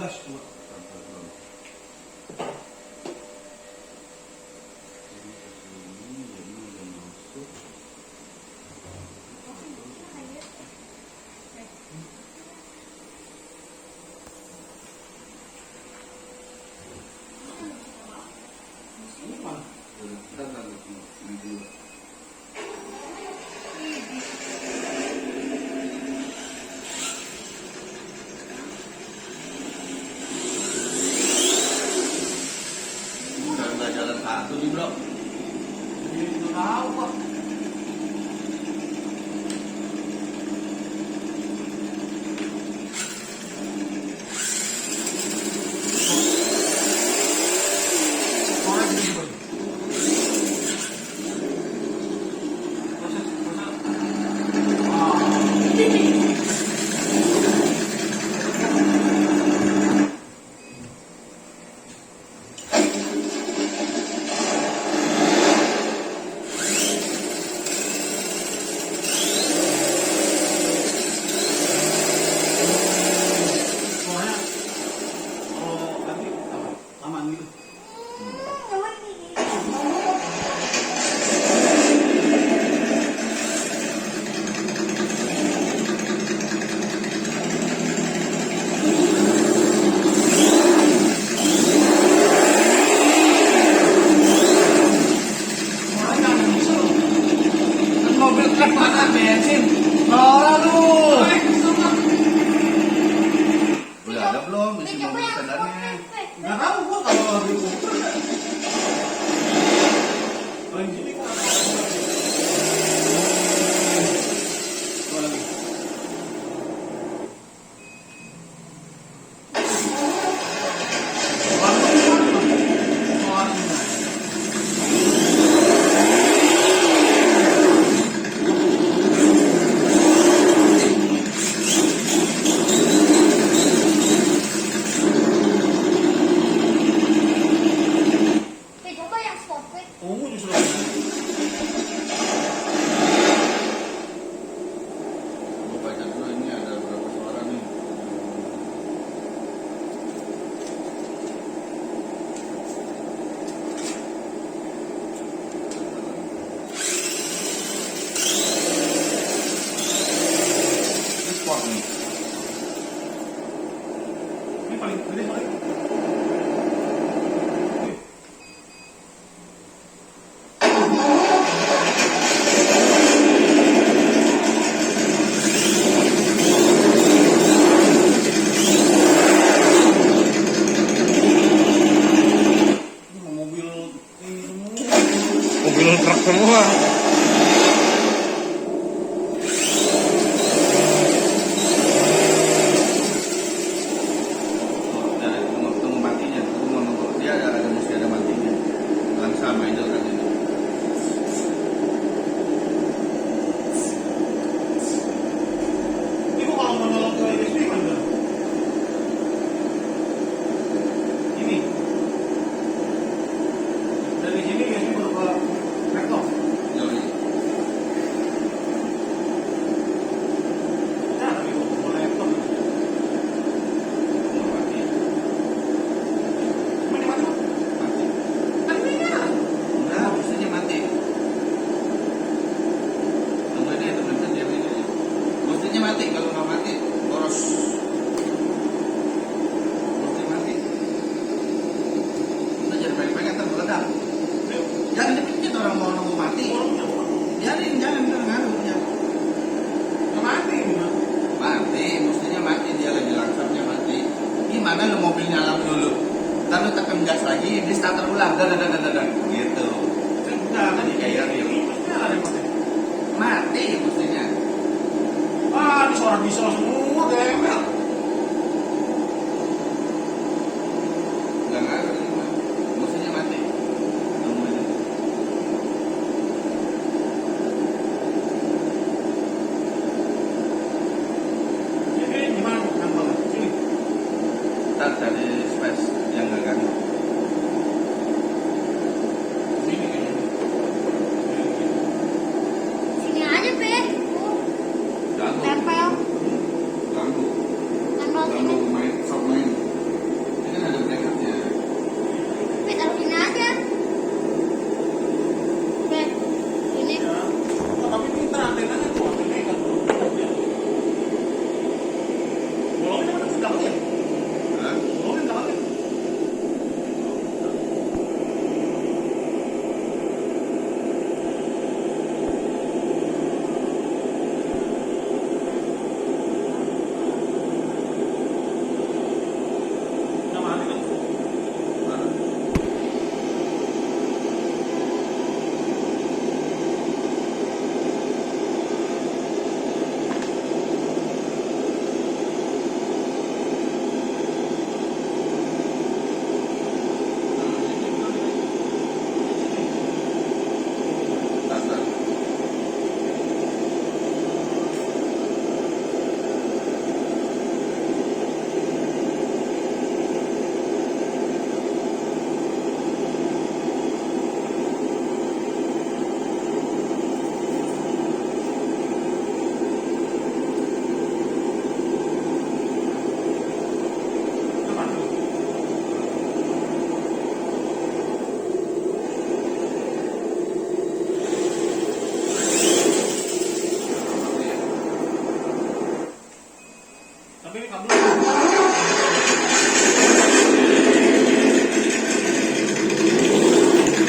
gas dua. Jalan satu nih bro. Ini tahu pak. Mobil truk mana bensin? Lalu. Udah ada belum isi mobil standarnya? Nggak tahu gua kalau diukur. Oh ini sini kok. Dua lagi. Ungu justru. Gua baca dulu ini ada berapa suara nih. Ini sport nih. Ini paling gede paling. Mobil truk semua. Dari tunggu matinya, tunggu nunggu dia ada mesti ada matinya. Langsung sama itu kan ini. Ini kok kalau mau nyolok ke USB mana? Ini. Dari sini USB baru ke laptop. Jauh ini. Nah, tapi kok ke laptop. Tunggu mati. Mana mana? Mati. Kan ini kan. Enggak, mestinya mati. Tunggu ini teman-teman diam ini. Mestinya mati, kalau nggak mati boros. Mesti mati. Kita jangan pegang-pegang ntar meledak. Jangan dipikir orang mau nunggu mati. Jangan ngaruh ya. Nggak mati ini mah. Mati, mestinya mati dia lagi langsungnya mati. Gimana lu mobil nyala dulu? Ntar lu tekan gas lagi, di starter ulang, gitu. Sudah tadi kayak ini mestinya ada yang mati. Mati mestinya. Ah, ini suara diesel semua gembel. Nggak ngaruh ini mah. Mestinya mati. Tunggu ini. Ini gimana nambah? Sini. Ntar cari space yang nggak ganggu. Sini kayaknya. Sini aja, Pe. Ganggu. Tempel. Ganggu. Tapi ini kabel.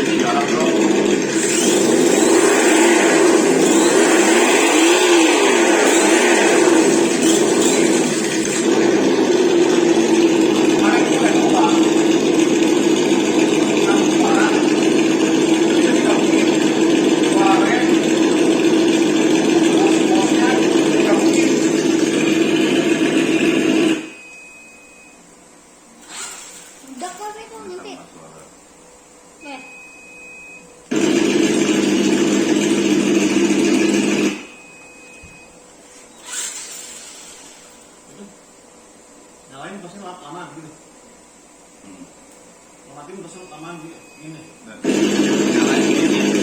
Ini jalan bro. Kemarin itu udah coba. Yang suara. Bisa digabungin. Suaranya. Bos-bosnya digabungin. Udah kok itu nanti. Eh, Nyalain pasti lama gitu. Hmm. Kalau mati pasti lama gitu. Ini. Dan nyalain ini.